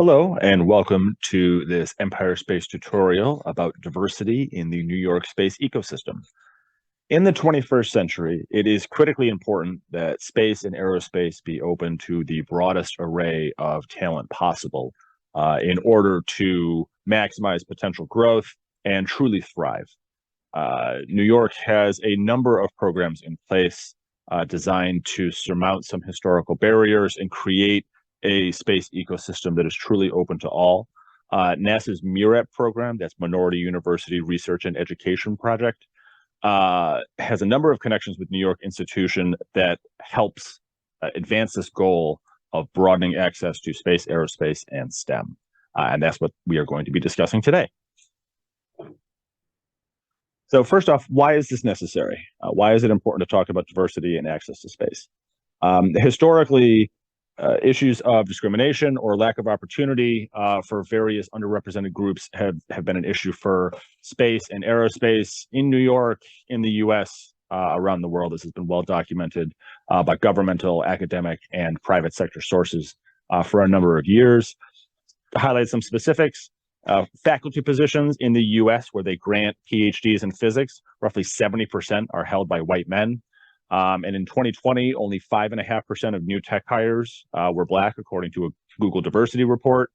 Hello, and welcome to this Empire Space tutorial about diversity in the New York space ecosystem. In the 21st century, it is critically important that space and aerospace be open to the broadest array of talent possible in order to maximize potential growth and truly thrive. New York has a number of programs in place designed to surmount some historical barriers and create a space ecosystem that is truly open to all. NASA's MUREP program, that's Minority University Research and Education Project, has a number of connections with New York institution that helps advance this goal of broadening access to space, aerospace, and STEM. And that's what we are going to be discussing today. So first off, why is this necessary? Why is it important to talk about diversity and access to space? Historically, issues of discrimination or lack of opportunity for various underrepresented groups have been an issue for space and aerospace in New York, in the US, around the world. This has been well documented by governmental, academic, and private sector sources for a number of years. To highlight some specifics, faculty positions in the US where they grant PhDs in physics, roughly 70% are held by white men. And in 2020, only 5.5% of new tech hires were Black, according to a Google diversity report.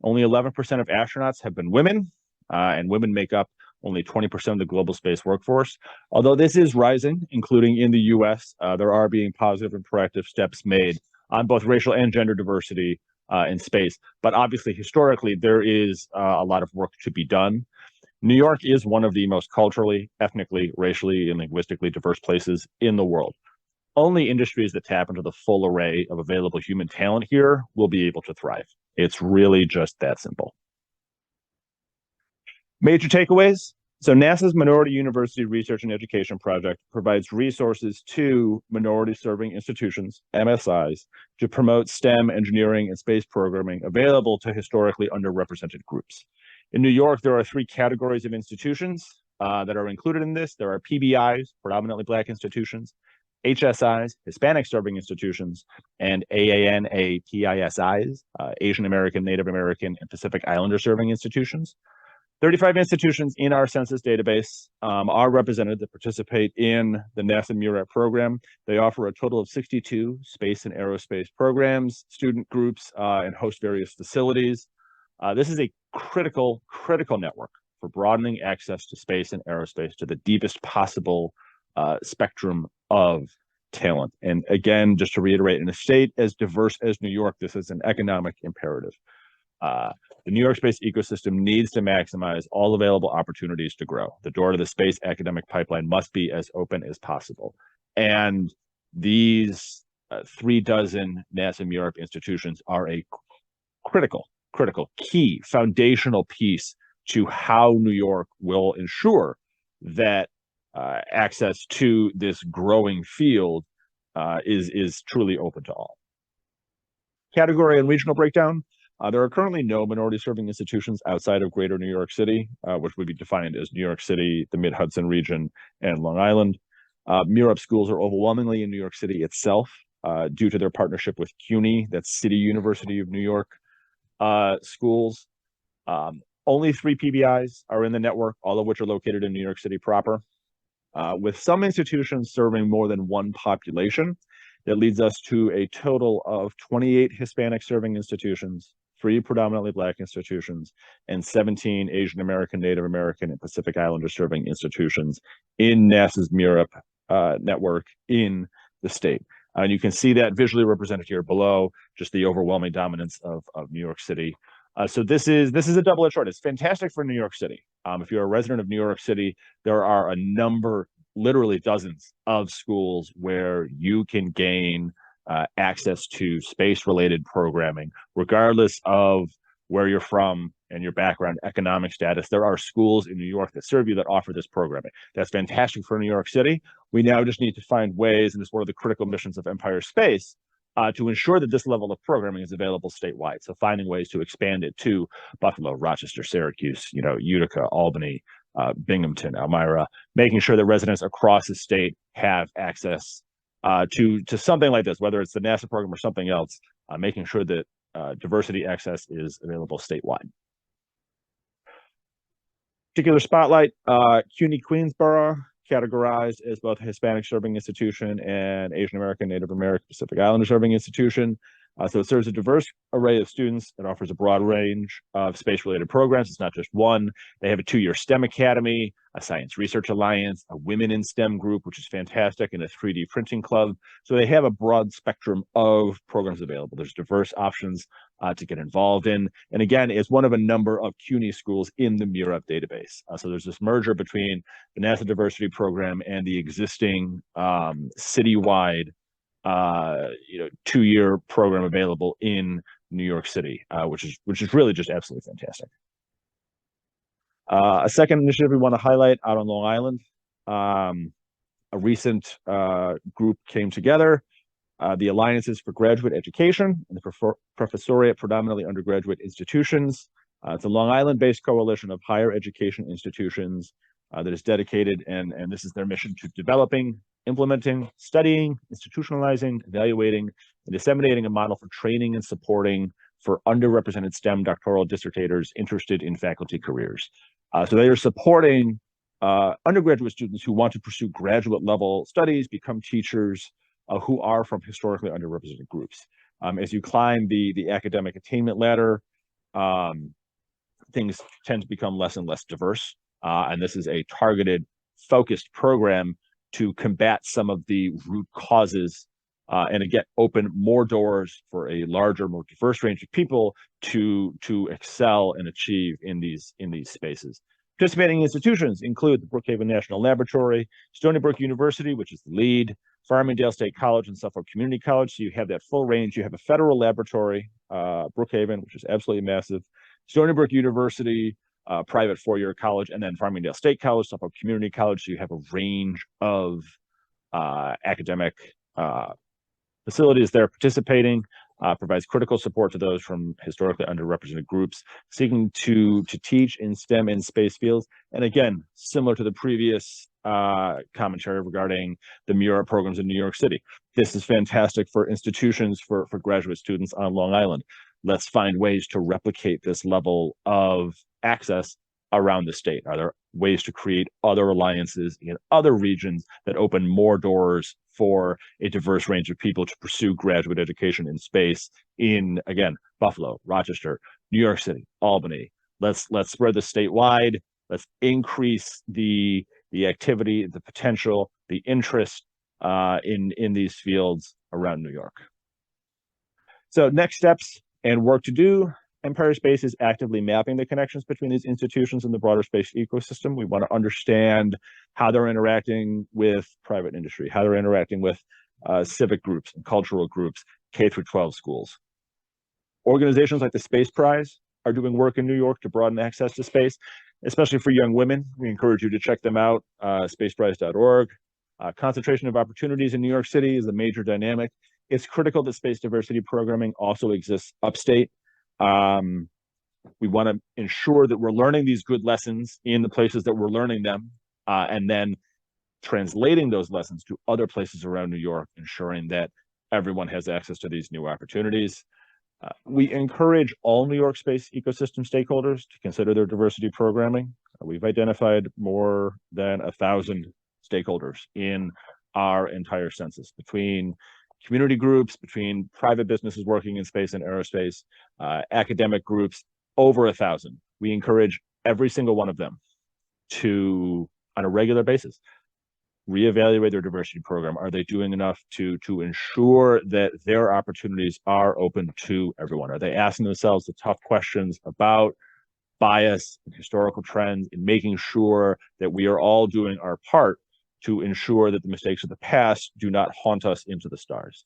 Only 11% of astronauts have been women, and women make up only 20% of the global space workforce. Although this is rising, including in the US, there are being positive and proactive steps made on both racial and gender diversity in space. But obviously, historically, there is a lot of work to be done. New York is one of the most culturally, ethnically, racially, and linguistically diverse places in the world. Only industries that tap into the full array of available human talent here will be able to thrive. It's really just that simple. Major takeaways. So NASA's Minority University Research and Education Project provides resources to minority-serving institutions, MSIs, to promote STEM, engineering, and space programming available to historically underrepresented groups. In New York, there are three categories of institutions that are included in this. There are PBIs, predominantly Black institutions, HSIs, Hispanic-serving institutions, and AANA-PISIs, Asian American, Native American, and Pacific Islander-serving institutions. 35 institutions in our census database are represented that participate in the NASA MUREP program. They offer a total of 62 space and aerospace programs, student groups, and host various facilities. This is a critical network for broadening access to space and aerospace to the deepest possible spectrum of talent. And again, just to reiterate, in a state as diverse as New York, this is an economic imperative. The New York space ecosystem needs to maximize all available opportunities to grow. The door to the space academic pipeline must be as open as possible. And these 36 NASA MUREP institutions are a critical, key, foundational piece to how New York will ensure that access to this growing field is truly open to all. Category and regional breakdown. There are currently no minority-serving institutions outside of Greater New York City, which would be defined as New York City, the Mid-Hudson region, and Long Island. MUREP schools are overwhelmingly in New York City itself due to their partnership with CUNY, that's City University of New York schools. Only 3 PBIs are in the network, all of which are located in New York City proper. With some institutions serving more than one population, that leads us to a total of 28 Hispanic-serving institutions, 3 predominantly Black institutions, and 17 Asian American, Native American, and Pacific Islander-serving institutions in NASA's MUREP network in the state. And you can see that visually represented here below, just the overwhelming dominance of New York City. So this is a double-edged sword. It's fantastic for New York City. If you're a resident of New York City, there are a number, literally dozens of schools where you can gain access to space-related programming, regardless of where you're from and your background, economic status. There are schools in New York that serve you that offer this programming. That's fantastic for New York City. We now just need to find ways, and it's one of the critical missions of Empire Space, to ensure that this level of programming is available statewide. So finding ways to expand it to Buffalo, Rochester, Syracuse, Utica, Albany, Binghamton, Elmira, making sure that residents across the state have access to something like this, whether it's the NASA program or something else, making sure that diversity access is available statewide. Particular spotlight, CUNY Queensborough, categorized as both a Hispanic serving institution and Asian American, Native American, Pacific Islander serving institution. So it serves a diverse array of students. It offers a broad range of space-related programs. It's not just one. They have a 2-year STEM academy, a science research alliance, a women in STEM group, which is fantastic, and a 3D printing club. So they have a broad spectrum of programs available. There's diverse options to get involved in. And again, it's one of a number of CUNY schools in the MUREP database. So there's this merger between the NASA diversity program and the existing citywide 2-year program available in New York City, which is really just absolutely fantastic. A second initiative we want to highlight out on Long Island, a recent group came together, the Alliances for Graduate Education and the Professoriate Predominantly Undergraduate Institutions. It's a Long Island-based coalition of higher education institutions that is dedicated, and this is their mission, to developing, implementing, studying, institutionalizing, evaluating, and disseminating a model for training and supporting for underrepresented STEM doctoral dissertators interested in faculty careers. So they are supporting undergraduate students who want to pursue graduate level studies, become teachers, who are from historically underrepresented groups. As you climb the academic attainment ladder, things tend to become less and less diverse. And this is a targeted, focused program to combat some of the root causes and again, open more doors for a larger, more diverse range of people to excel and achieve in these spaces. Participating institutions include the Brookhaven National Laboratory, Stony Brook University, which is the lead, Farmingdale State College and Suffolk Community College. So you have that full range. You have a federal laboratory, Brookhaven, which is absolutely massive, Stony Brook University, private 4-year college, and then Farmingdale State College, Suffolk Community College. So you have a range of academic facilities there participating, provides critical support to those from historically underrepresented groups seeking to teach in STEM and space fields. And again, similar to the previous commentary regarding the MUREP programs in New York City, this is fantastic for institutions, for graduate students on Long Island. Let's find ways to replicate this level of access around the state. Are there ways to create other alliances in other regions that open more doors for a diverse range of people to pursue graduate education in space in, again, Buffalo, Rochester, New York City, Albany? Let's spread this statewide. Let's increase the activity, the potential, the interest in these fields around New York. So next steps and work to do. Empire Space is actively mapping the connections between these institutions and the broader space ecosystem. We want to understand how they're interacting with private industry, how they're interacting with civic groups and cultural groups, K-12 schools. Organizations like the Space Prize are doing work in New York to broaden access to space, especially for young women. We encourage you to check them out, spaceprize.org. Concentration of opportunities in New York City is a major dynamic. It's critical that space diversity programming also exists upstate. We want to ensure that we're learning these good lessons in the places that we're learning them, and then translating those lessons to other places around New York, ensuring that everyone has access to these new opportunities. We encourage all New York space ecosystem stakeholders to consider their diversity programming. We've identified more than 1,000 stakeholders in our entire census, between community groups, between private businesses working in space and aerospace, academic groups, over 1,000. We encourage every single one of them to, on a regular basis, reevaluate their diversity program. Are they doing enough to ensure that their opportunities are open to everyone? Are they asking themselves the tough questions about bias and historical trends, and making sure that we are all doing our part to ensure that the mistakes of the past do not haunt us into the stars?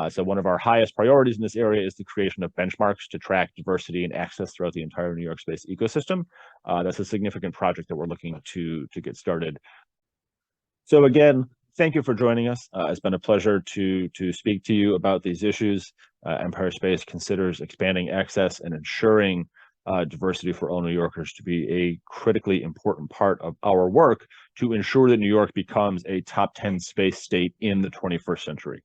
So one of our highest priorities in this area is the creation of benchmarks to track diversity and access throughout the entire New York space ecosystem. That's a significant project that we're looking to get started. So again, thank you for joining us. It's been a pleasure to speak to you about these issues. Empire Space considers expanding access and ensuring diversity for all New Yorkers to be a critically important part of our work to ensure that New York becomes a top 10 space state in the 21st century.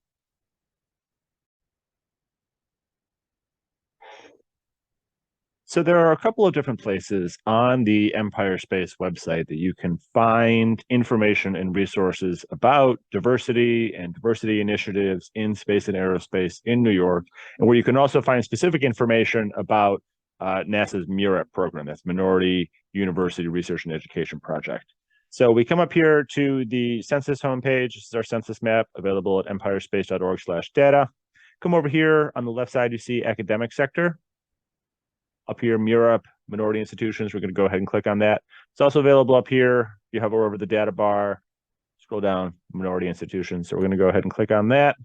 So there are a couple of different places on the Empire Space website that you can find information and resources about diversity and diversity initiatives in space and aerospace in New York, and where you can also find specific information about NASA's MUREP program, that's Minority University Research and Education Project. So we come up here to the census homepage. This is our census map available at empirespace.org/data. Come over here on the left side, you see academic sector. Up here, MUREP, minority institutions, we're going to go ahead and click on that. It's also available up here. You hover over the data bar, scroll down, minority institutions. So we're going to go ahead and click on that.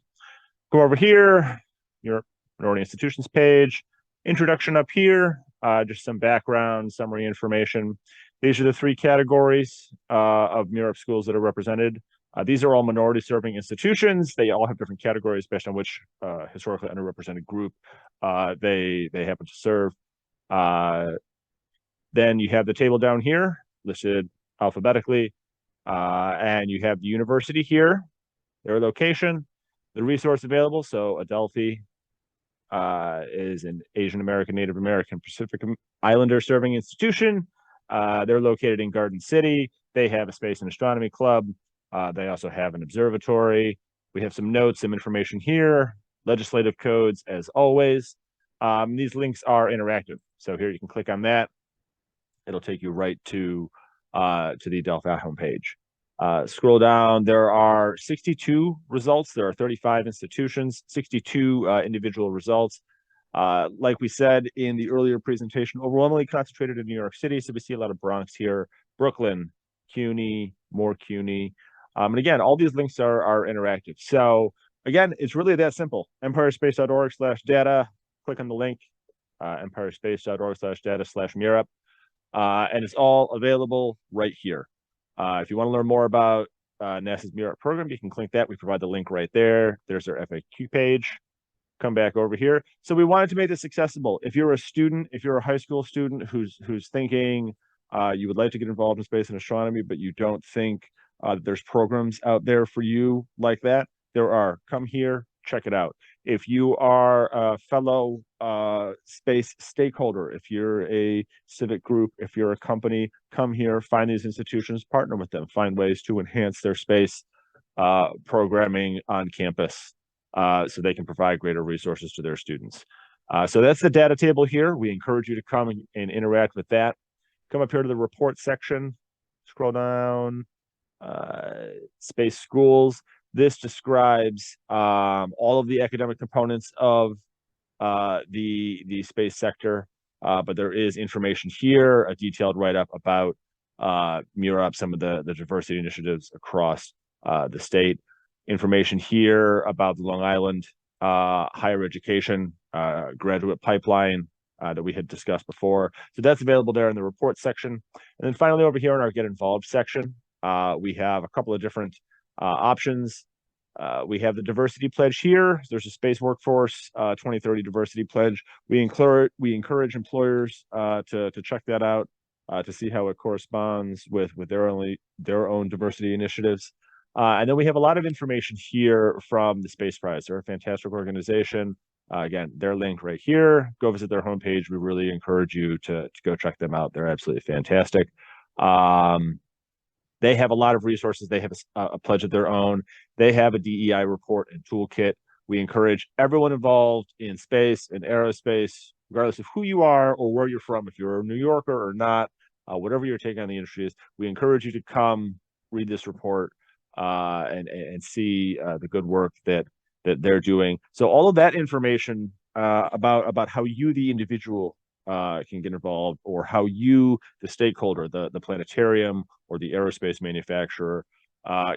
Go over here, your minority institutions page. Introduction up here, just some background, summary information. These are the three categories of MUREP schools that are represented. These are all minority serving institutions. They all have different categories based on which historically underrepresented group they happen to serve. Then you have the table down here listed alphabetically, and you have the university here, their location, the resource available. So Adelphi is an Asian American, Native American, Pacific Islander serving institution. They're located in Garden City. They have a space and astronomy club. They also have an observatory. We have some notes, some information here, legislative codes as always. These links are interactive. So here you can click on that. It'll take you right to the Adelphi homepage. Scroll down. There are 62 results. There are 35 institutions, 62 individual results. Like we said in the earlier presentation, overwhelmingly concentrated in New York City. So we see a lot of Bronx here, Brooklyn, CUNY, more CUNY. And again, all these links are interactive. So again, it's really that simple. empirespace.org/data. Click on the link, empirespace.org/data/MUREP. And it's all available right here. If you want to learn more about NASA's MUREP program, you can click that. We provide the link right there. There's our FAQ page. Come back over here. So we wanted to make this accessible. If you're a student, if you're a high school student who's thinking you would like to get involved in space and astronomy, but you don't think there's programs out there for you like that, there are. Come here, check it out. If you are a fellow space stakeholder, if you're a civic group, if you're a company, come here, find these institutions, partner with them, find ways to enhance their space programming on campus so they can provide greater resources to their students. So that's the data table here. We encourage you to come and interact with that. Come up here to the report section, scroll down, space schools. This describes all of the academic components of the space sector, but there is information here, a detailed write-up about MUREP, some of the diversity initiatives across the state. Information here about the Long Island higher education graduate pipeline that we had discussed before. So that's available there in the report section. And then finally over here in our Get Involved section, we have a couple of different options. We have the diversity pledge here. There's a space workforce 2030 diversity pledge. We encourage employers to check that out to see how it corresponds with their own diversity initiatives. And then we have a lot of information here from the Space Prize. They're a fantastic organization. Again, their link right here. Go visit their homepage. We really encourage you to go check them out. They're absolutely fantastic. They have a lot of resources. They have a pledge of their own. They have a DEI report and toolkit. We encourage everyone involved in space and aerospace, regardless of who you are or where you're from, if you're a New Yorker or not, whatever your take on the industry is, we encourage you to come read this report and see the good work that they're doing. So all of that information about how you, the individual, can get involved, or how you, the stakeholder, the planetarium or the aerospace manufacturer,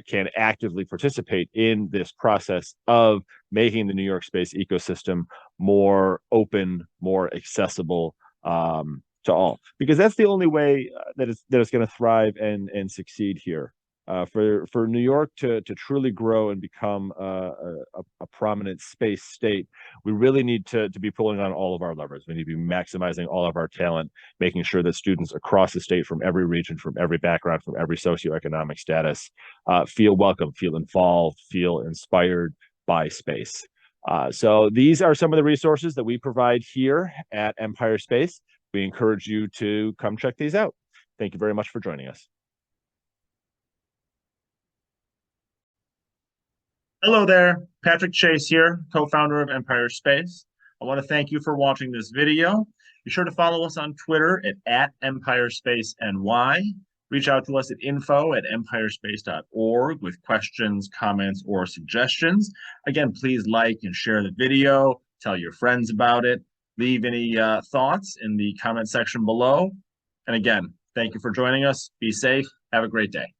can actively participate in this process of making the New York space ecosystem more open, more accessible to all. Because that's the only way that it's going to thrive and succeed here. For New York to truly grow and become a prominent space state, we really need to be pulling on all of our levers. We need to be maximizing all of our talent, making sure that students across the state, from every region, from every background, from every socioeconomic status, feel welcome, feel involved, feel inspired by space. So these are some of the resources that we provide here at Empire Space. we encourage you to come check these out. Thank you very much for joining us. Hello there, Patrick Chase here, co-founder of Empire Space. I want to thank you for watching this video. Be sure to follow us on Twitter at EmpireSpaceNY. Reach out to us at info@empirespace.org with questions, comments, or suggestions. Again, please like and share the video, tell your friends about it, leave any thoughts in the comment section below. And again, thank you for joining us. Be safe. Have a great day.